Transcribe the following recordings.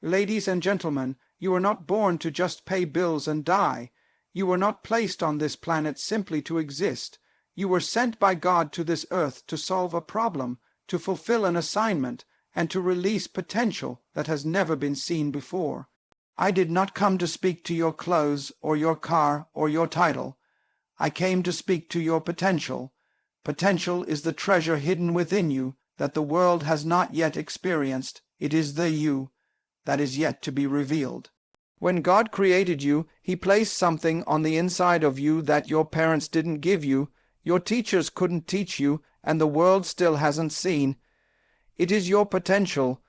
Ladies and gentlemen, you were not born to just pay bills and die. You were not placed on this planet simply to exist. You were sent by God to this earth to solve a problem, to fulfill an assignment, and to release potential that has never been seen before. I did not come to speak to your clothes or your car or your title. I came to speak to your potential. Potential is the treasure hidden within you that the world has not yet experienced. It is the you that is yet to be revealed. When God created you, He placed something on the inside of you that your parents didn't give you, your teachers couldn't teach you, and the world still hasn't seen. It is your potential,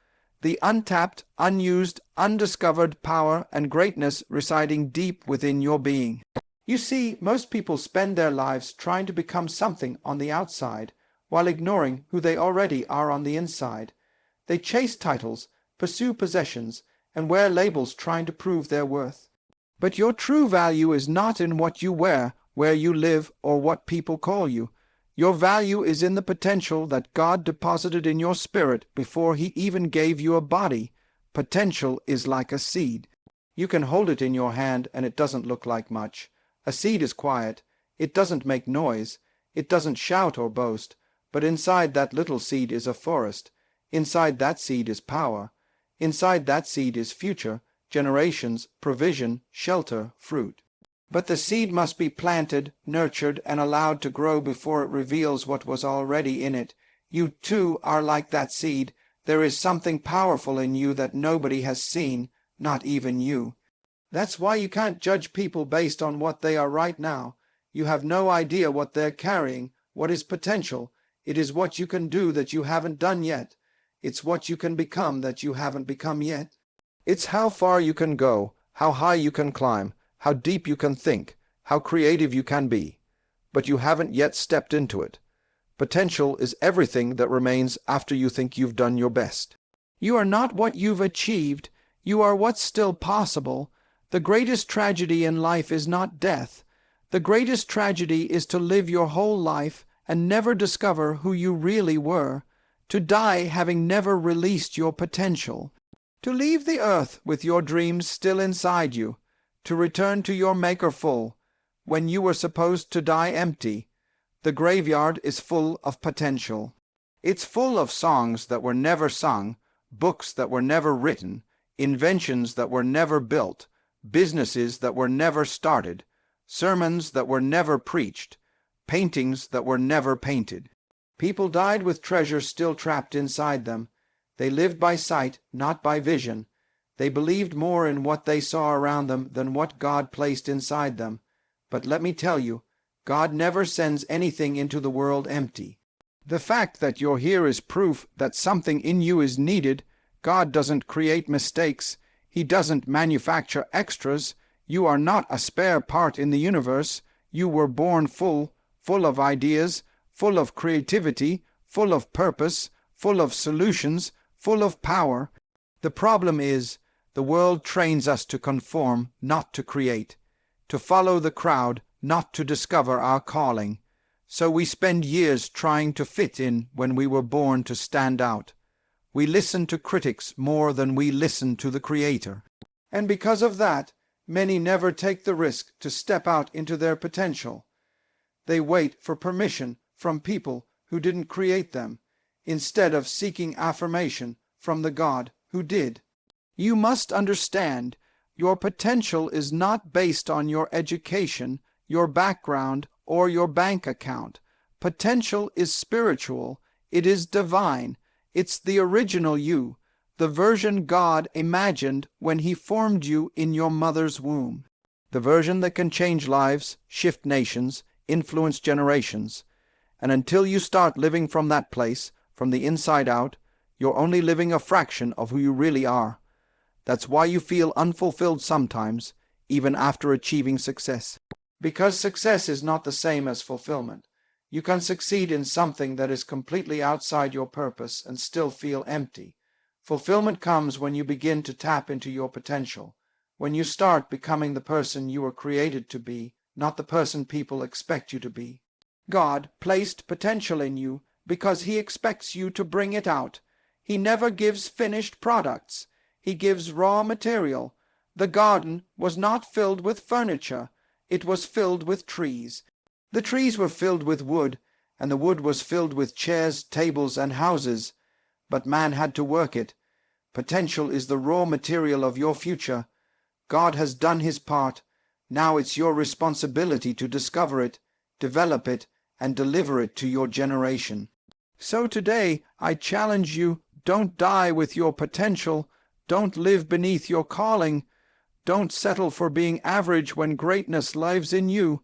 the untapped, unused, undiscovered power and greatness residing deep within your being. You see, most people spend their lives trying to become something on the outside, while ignoring who they already are on the inside. They chase titles, pursue possessions, and wear labels trying to prove their worth. But your true value is not in what you wear, where you live, or what people call you. Your value is in the potential that God deposited in your spirit before He even gave you a body. Potential is like a seed. You can hold it in your hand and it doesn't look like much. A seed is quiet. It doesn't make noise. It doesn't shout or boast. But inside that little seed is a forest. Inside that seed is power. Inside that seed is future, generations, provision, shelter, fruit. But the seed must be planted, nurtured, and allowed to grow before it reveals what was already in it. You too are like that seed. There is something powerful in you that nobody has seen, not even you. That's why you can't judge people based on what they are right now. You have no idea what they're carrying, what is potential. It is what you can do that you haven't done yet. It's what you can become that you haven't become yet. It's how far you can go, how high you can climb, how deep you can think, how creative you can be. But you haven't yet stepped into it. Potential is everything that remains after you think you've done your best. You are not what you've achieved. You are what's still possible. The greatest tragedy in life is not death. The greatest tragedy is to live your whole life and never discover who you really were, to die having never released your potential, to leave the earth with your dreams still inside you, to return to your Maker full, when you were supposed to die empty. The graveyard is full of potential. It's full of songs that were never sung, books that were never written, inventions that were never built, businesses that were never started, sermons that were never preached, paintings that were never painted. People died with treasure still trapped inside them. They lived by sight, not by vision. They believed more in what they saw around them than what God placed inside them. But let me tell you, God never sends anything into the world empty. The fact that you're here is proof that something in you is needed. God doesn't create mistakes. He doesn't manufacture extras. You are not a spare part in the universe. You were born full of ideas, full of creativity, full of purpose, full of solutions, full of power. The problem is, the world trains us to conform, not to create, to follow the crowd, not to discover our calling. So we spend years trying to fit in when we were born to stand out. We listen to critics more than we listen to the Creator. And because of that, many never take the risk to step out into their potential. They wait for permission from people who didn't create them, instead of seeking affirmation from the God who did. You must understand, your potential is not based on your education, your background, or your bank account. Potential is spiritual. It is divine. It's the original you, the version God imagined when He formed you in your mother's womb. The version that can change lives, shift nations, influence generations. And until you start living from that place, from the inside out, you're only living a fraction of who you really are. That's why you feel unfulfilled sometimes, even after achieving success. Because success is not the same as fulfillment. You can succeed in something that is completely outside your purpose and still feel empty. Fulfillment comes when you begin to tap into your potential, when you start becoming the person you were created to be, not the person people expect you to be. God placed potential in you because He expects you to bring it out. He never gives finished products. He gives raw material. The garden was not filled with furniture. It was filled with trees. The trees were filled with wood, and the wood was filled with chairs, tables, and houses. But man had to work it. Potential is the raw material of your future. God has done his part. Now it's your responsibility to discover it, develop it, and deliver it to your generation. So today, I challenge you, don't die with your potential. Don't live beneath your calling. Don't settle for being average when greatness lives in you.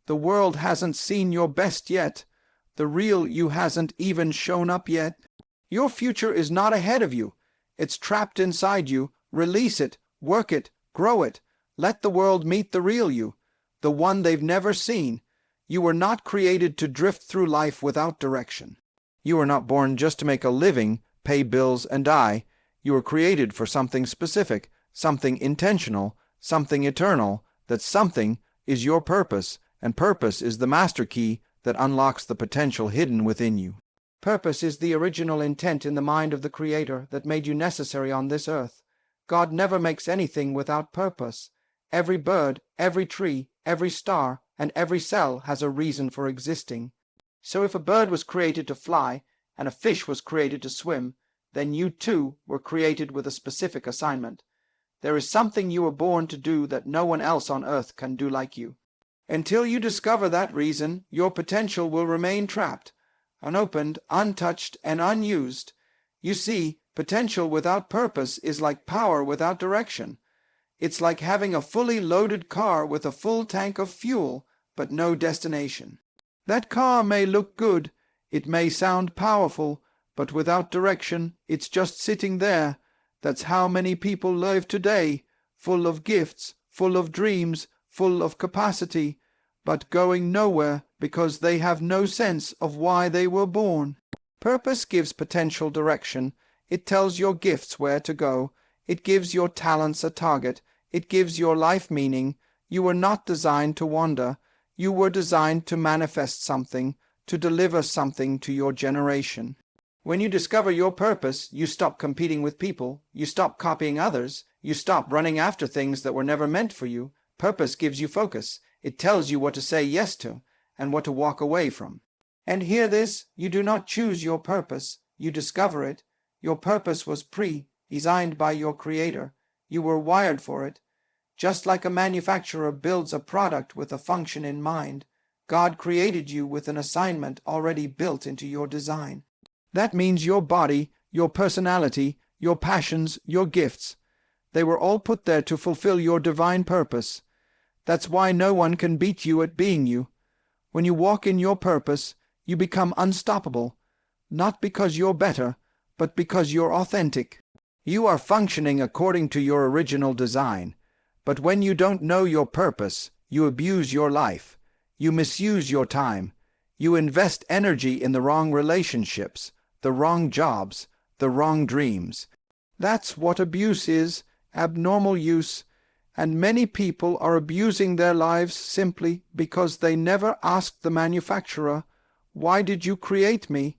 The world hasn't seen your best yet. The real you hasn't even shown up yet. Your future is not ahead of you. It's trapped inside you. Release it, work it, grow it. Let the world meet the real you, the one they've never seen. You were not created to drift through life without direction. You were not born just to make a living, pay bills, and die. You were created for something specific, something intentional, something eternal. That something is your purpose, and purpose is the master key that unlocks the potential hidden within you. Purpose is the original intent in the mind of the Creator that made you necessary on this earth. God never makes anything without purpose. Every bird, every tree, every star, and every cell has a reason for existing. So if a bird was created to fly, and a fish was created to swim, then you too were created with a specific assignment. There is something you were born to do that no one else on earth can do like you. Until you discover that reason, your potential will remain trapped, unopened, untouched, and unused. You see, potential without purpose is like power without direction. It's like having a fully loaded car with a full tank of fuel, but no destination. That car may look good, it may sound powerful, but without direction, it's just sitting there. That's how many people live today, full of gifts, full of dreams, full of capacity, but going nowhere because they have no sense of why they were born. Purpose gives potential direction. It tells your gifts where to go. It gives your talents a target. It gives your life meaning. You were not designed to wander. You were designed to manifest something, to deliver something to your generation. When you discover your purpose, you stop competing with people. You stop copying others. You stop running after things that were never meant for you. Purpose gives you focus. It tells you what to say yes to and what to walk away from. And hear this, you do not choose your purpose. You discover it. Your purpose was designed by your Creator. You were wired for it. Just like a manufacturer builds a product with a function in mind, God created you with an assignment already built into your design. That means your body, your personality, your passions, your gifts. They were all put there to fulfill your divine purpose. That's why no one can beat you at being you. When you walk in your purpose, you become unstoppable, not because you're better, but because you're authentic. You are functioning according to your original design. But when you don't know your purpose, you abuse your life. You misuse your time. You invest energy in the wrong relationships, the wrong jobs, the wrong dreams. That's what abuse is, abnormal use. And many people are abusing their lives simply because they never asked the manufacturer, "Why did you create me?"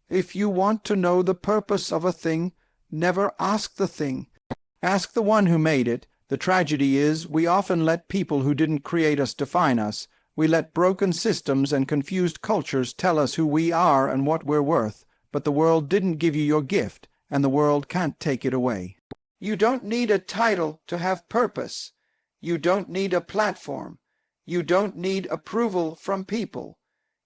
If you want to know the purpose of a thing, never ask the thing. Ask the one who made it. The tragedy is we often let people who didn't create us define us. We let broken systems and confused cultures tell us who we are and what we're worth. But the world didn't give you your gift, and the world can't take it away. You don't need a title to have purpose. You don't need a platform. You don't need approval from people.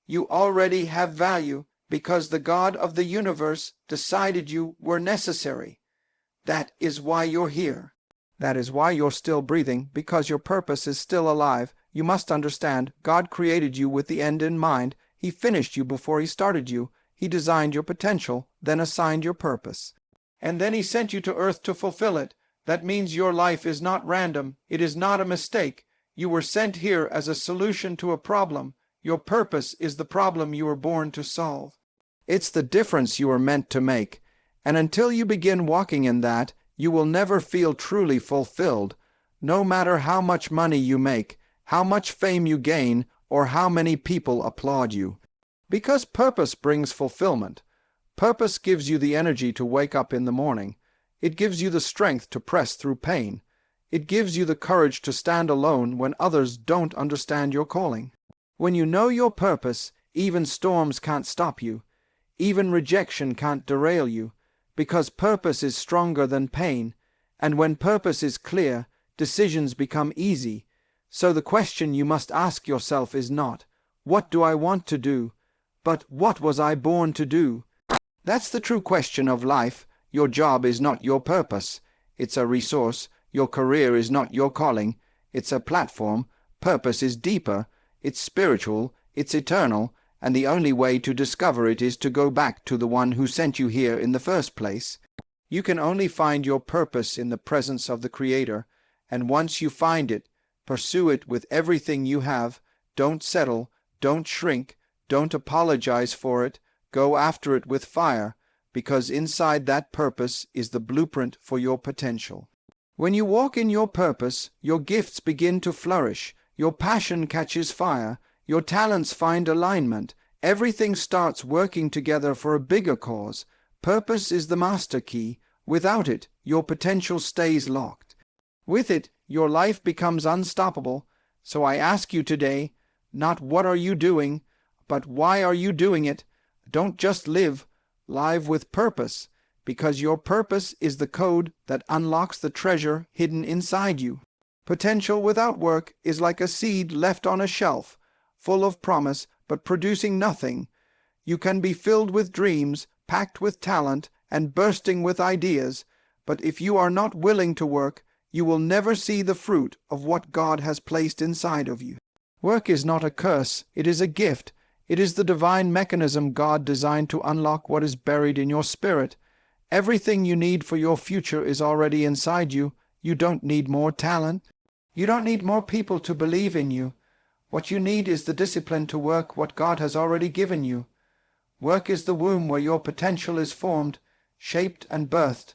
You already have value because the God of the universe decided you were necessary. That is why you're here. That is why you're still breathing, because your purpose is still alive. You must understand, God created you with the end in mind. He finished you before He started you. He designed your potential, then assigned your purpose. And then He sent you to earth to fulfill it. That means your life is not random. It is not a mistake. You were sent here as a solution to a problem. Your purpose is the problem you were born to solve. It's the difference you were meant to make. And until you begin walking in that, you will never feel truly fulfilled, no matter how much money you make, how much fame you gain, or how many people applaud you. Because purpose brings fulfillment. Purpose gives you the energy to wake up in the morning. It gives you the strength to press through pain. It gives you the courage to stand alone when others don't understand your calling. When you know your purpose, even storms can't stop you. Even rejection can't derail you, because purpose is stronger than pain, and when purpose is clear, decisions become easy. So the question you must ask yourself is not, "What do I want to do?" but "What was I born to do?" That's the true question of life. Your job is not your purpose. It's a resource. Your career is not your calling. It's a platform. Purpose is deeper. It's spiritual. It's eternal. And the only way to discover it is to go back to the one who sent you here in the first place. You can only find your purpose in the presence of the Creator, and once you find it, pursue it with everything you have. Don't settle, don't shrink, don't apologize for it. Go after it with fire, because inside that purpose is the blueprint for your potential. When you walk in your purpose, your gifts begin to flourish, your passion catches fire, your talents find alignment, everything starts working together for a bigger cause. Purpose is the master key. Without it, your potential stays locked. With it, your life becomes unstoppable. So I ask you today, not what are you doing, but why are you doing it? Don't just live, live with purpose, because your purpose is the code that unlocks the treasure hidden inside you. Potential without work is like a seed left on a shelf, full of promise but producing nothing. You can be filled with dreams, packed with talent, and bursting with ideas, but if you are not willing to work, you will never see the fruit of what God has placed inside of you. Work is not a curse, it is a gift. It is the divine mechanism God designed to unlock what is buried in your spirit. Everything you need for your future is already inside you. You don't need more talent. You don't need more people to believe in you. What you need is the discipline to work what God has already given you. Work is the womb where your potential is formed, shaped and birthed.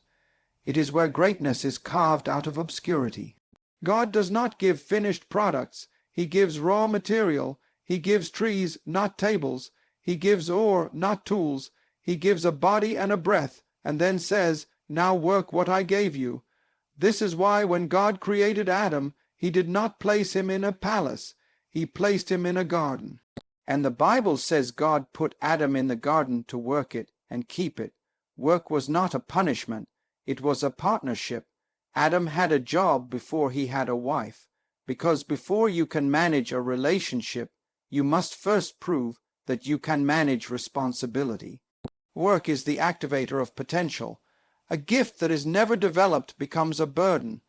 It is where greatness is carved out of obscurity. God does not give finished products. He gives raw material. He gives trees, not tables. He gives ore, not tools. He gives a body and a breath, and then says, "Now work what I gave you." This is why when God created Adam, he did not place him in a palace. He placed him in a garden. And the Bible says God put Adam in the garden to work it and keep it. Work was not a punishment. It was a partnership. Adam had a job before he had a wife, because before you can manage a relationship, you must first prove that you can manage responsibility. Work is the activator of potential. A gift that is never developed becomes a burden.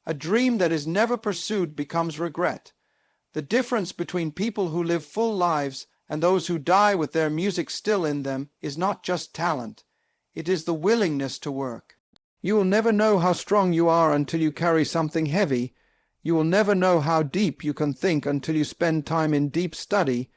A dream that is never pursued becomes regret. The difference between people who live full lives and those who die with their music still in them is not just talent. It is the willingness to work. You will never know how strong you are until you carry something heavy. You will never know how deep you can think until you spend time in deep study.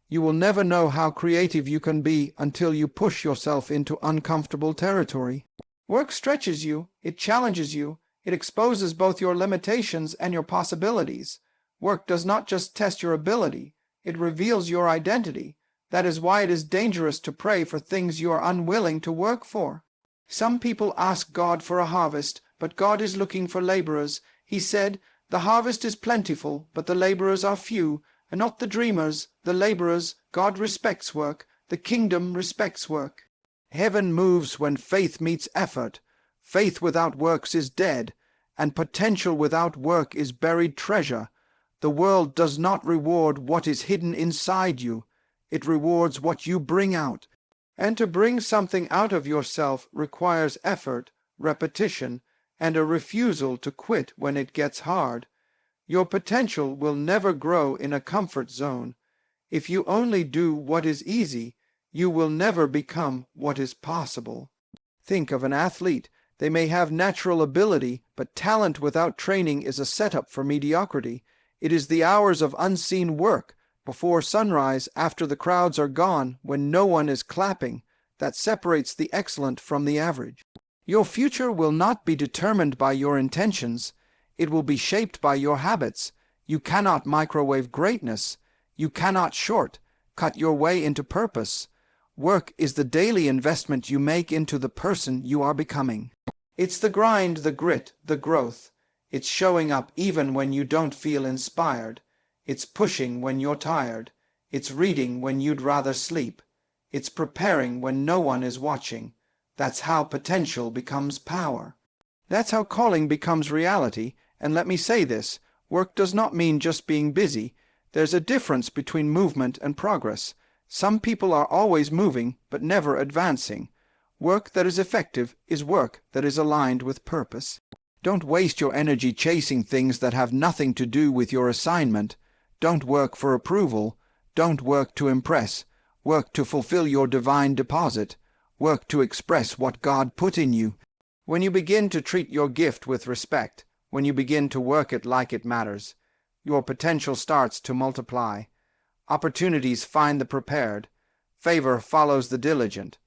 You will never know how creative you can be until you push yourself into uncomfortable territory. Work stretches you, it challenges you, it exposes both your limitations and your possibilities. Work does not just test your ability, it reveals your identity. That is why it is dangerous to pray for things you are unwilling to work for. Some people ask God for a harvest, but God is looking for laborers. He said, "The harvest is plentiful, but the laborers are few," and not the dreamers, the laborers. God respects work. The kingdom respects work. Heaven moves when faith meets effort. Faith without works is dead, and potential without work is buried treasure. The world does not reward what is hidden inside you. It rewards what you bring out. And to bring something out of yourself requires effort, repetition, and a refusal to quit when it gets hard. Your potential will never grow in a comfort zone. If you only do what is easy, you will never become what is possible. Think of an athlete. They may have natural ability, but talent without training is a setup for mediocrity. It is the hours of unseen work, before sunrise, after the crowds are gone, when no one is clapping, that separates the excellent from the average. Your future will not be determined by your intentions. It will be shaped by your habits. You cannot microwave greatness. You cannot cut your way into purpose. Work is the daily investment you make into the person you are becoming. It's the grind, the grit, the growth. It's showing up even when you don't feel inspired. It's pushing when you're tired. It's reading when you'd rather sleep. It's preparing when no one is watching. That's how potential becomes power. That's how calling becomes reality. And let me say this, work does not mean just being busy. There's a difference between movement and progress. Some people are always moving, but never advancing. Work that is effective is work that is aligned with purpose. Don't waste your energy chasing things that have nothing to do with your assignment. Don't work for approval. Don't work to impress. Work to fulfill your divine deposit. Work to express what God put in you. When you begin to treat your gift with respect, when you begin to work it like it matters, your potential starts to multiply. Opportunities find the prepared. Favor follows the diligent.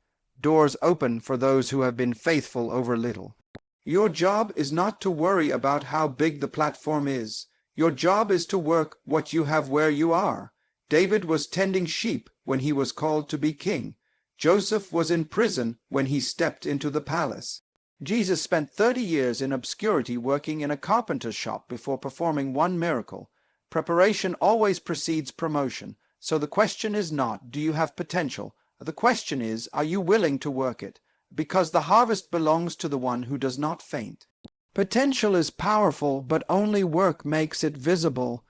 Doors open for those who have been faithful over little. Your job is not to worry about how big the platform is. Your job is to work what you have where you are. David was tending sheep when he was called to be king. Joseph was in prison when he stepped into the palace. Jesus spent 30 years in obscurity working in a carpenter's shop before performing one miracle. Preparation always precedes promotion. So the question is not, do you have potential? The question is, are you willing to work it? Because the harvest belongs to the one who does not faint. Potential is powerful, but only work makes it visible.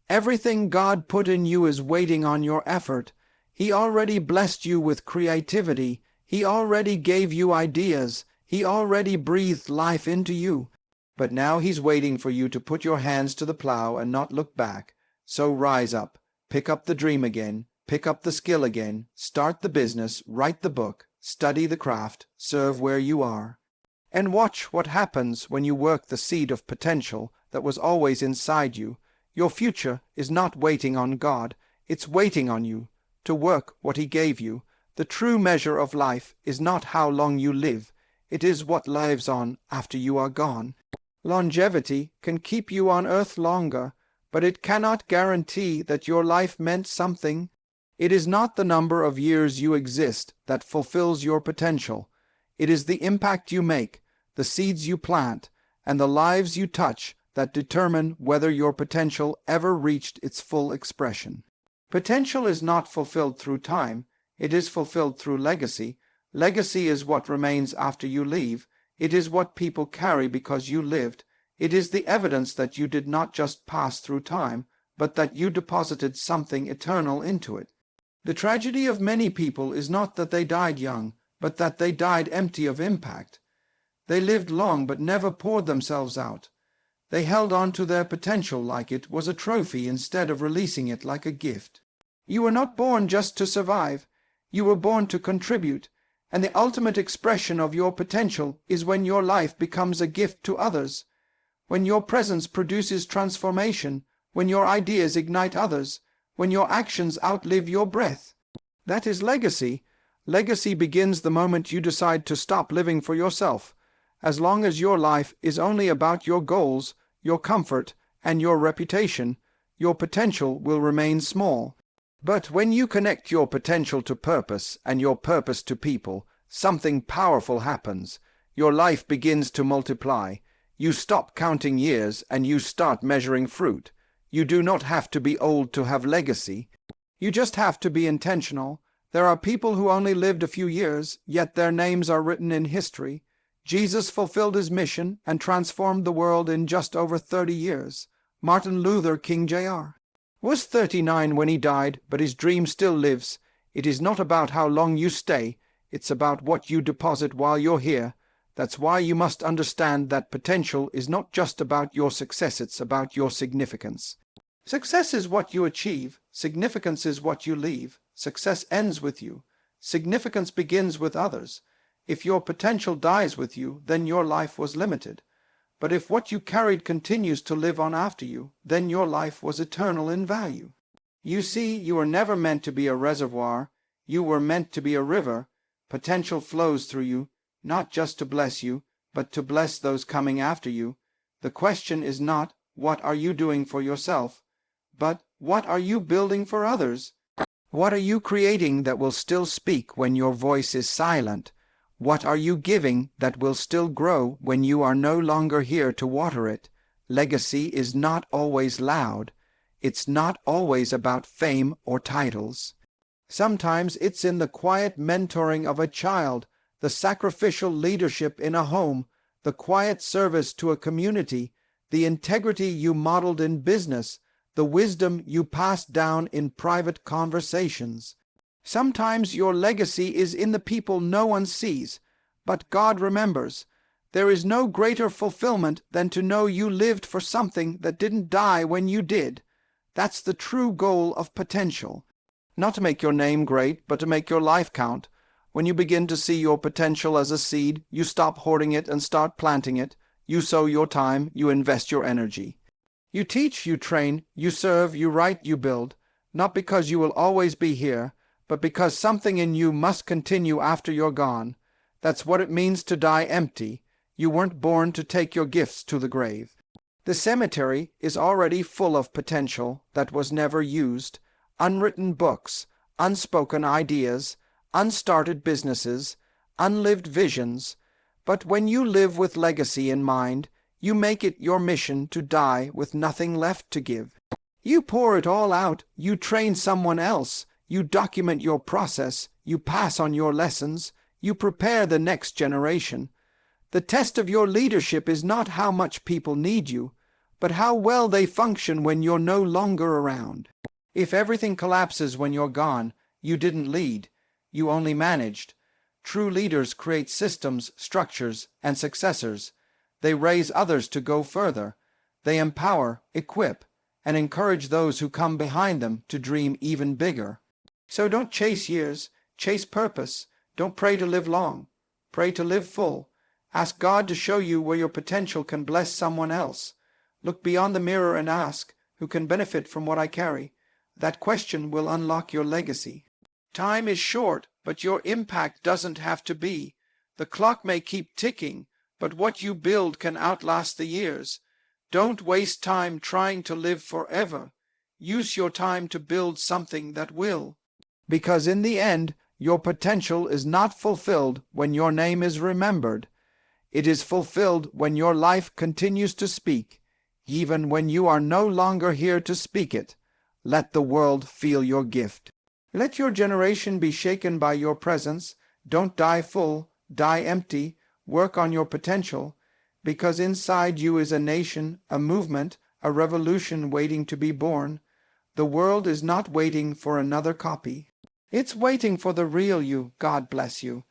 Everything God put in you is waiting on your effort. He already blessed you with creativity. He already gave you ideas. He already breathed life into you. But now he's waiting for you to put your hands to the plow and not look back. So rise up, pick up the dream again, pick up the skill again, start the business, write the book, study the craft, serve where you are. And watch what happens when you work the seed of potential that was always inside you. Your future is not waiting on God, it's waiting on you to work what He gave you. The true measure of life is not how long you live, it is what lives on after you are gone. Longevity can keep you on earth longer, but it cannot guarantee that your life meant something. It is not the number of years you exist that fulfills your potential. It is the impact you make, the seeds you plant, and the lives you touch that determine whether your potential ever reached its full expression. Potential is not fulfilled through time, it is fulfilled through legacy. Legacy is what remains after you leave. It is what people carry because you lived. It is the evidence that you did not just pass through time, but that you deposited something eternal into it. The tragedy of many people is not that they died young, but that they died empty of impact. They lived long but never poured themselves out. They held on to their potential like it was a trophy instead of releasing it like a gift. You were not born just to survive. You were born to contribute. And the ultimate expression of your potential is when your life becomes a gift to others, when your presence produces transformation, when your ideas ignite others, when your actions outlive your breath. That is legacy. Legacy begins the moment you decide to stop living for yourself. As long as your life is only about your goals, your comfort, and your reputation, your potential will remain small. But when you connect your potential to purpose and your purpose to people, something powerful happens. Your life begins to multiply. You stop counting years and you start measuring fruit. You do not have to be old to have legacy. You just have to be intentional. There are people who only lived a few years, yet their names are written in history. Jesus fulfilled his mission and transformed the world in just over 30 years. Martin Luther King Jr. was 39 when he died, but his dream still lives. It is not about how long you stay, it's about what you deposit while you're here. That's why you must understand that potential is not just about your success, it's about your significance. Success is what you achieve. Significance is what you leave. Success ends with you. Significance begins with others. If your potential dies with you, then your life was limited. But if what you carried continues to live on after you, then your life was eternal in value. You see, you were never meant to be a reservoir. You were meant to be a river. Potential flows through you, not just to bless you, but to bless those coming after you. The question is not, what are you doing for yourself, but what are you building for others? What are you creating that will still speak when your voice is silent? What are you giving that will still grow when you are no longer here to water it? Legacy is not always loud. It's not always about fame or titles. Sometimes it's in the quiet mentoring of a child, the sacrificial leadership in a home, the quiet service to a community, the integrity you modeled in business, the wisdom you passed down in private conversations. Sometimes your legacy is in the people no one sees, but God remembers. There is no greater fulfillment than to know you lived for something that didn't die when you did. That's the true goal of potential. Not to make your name great, but to make your life count. When you begin to see your potential as a seed, you stop hoarding it and start planting it. You sow your time, you invest your energy. You teach, you train, you serve, you write, you build, not because you will always be here, but because something in you must continue after you're gone. That's what it means to die empty. You weren't born to take your gifts to the grave. The cemetery is already full of potential that was never used, unwritten books, unspoken ideas, unstarted businesses, unlived visions. But when you live with legacy in mind, you make it your mission to die with nothing left to give. You pour it all out, you train someone else, you document your process, you pass on your lessons, you prepare the next generation. The test of your leadership is not how much people need you, but how well they function when you're no longer around. If everything collapses when you're gone, you didn't lead, you only managed. True leaders create systems, structures, and successors. They raise others to go further. They empower, equip, and encourage those who come behind them to dream even bigger. So don't chase years, chase purpose. Don't pray to live long. Pray to live full. Ask God to show you where your potential can bless someone else. Look beyond the mirror and ask, who can benefit from what I carry? That question will unlock your legacy. Time is short, but your impact doesn't have to be. The clock may keep ticking, but what you build can outlast the years. Don't waste time trying to live forever. Use your time to build something that will. Because in the end, your potential is not fulfilled when your name is remembered. It is fulfilled when your life continues to speak, even when you are no longer here to speak it. Let the world feel your gift. Let your generation be shaken by your presence. Don't die full, die empty. Work on your potential, because inside you is a nation, a movement, a revolution waiting to be born. The world is not waiting for another copy. It's waiting for the real you. God bless you.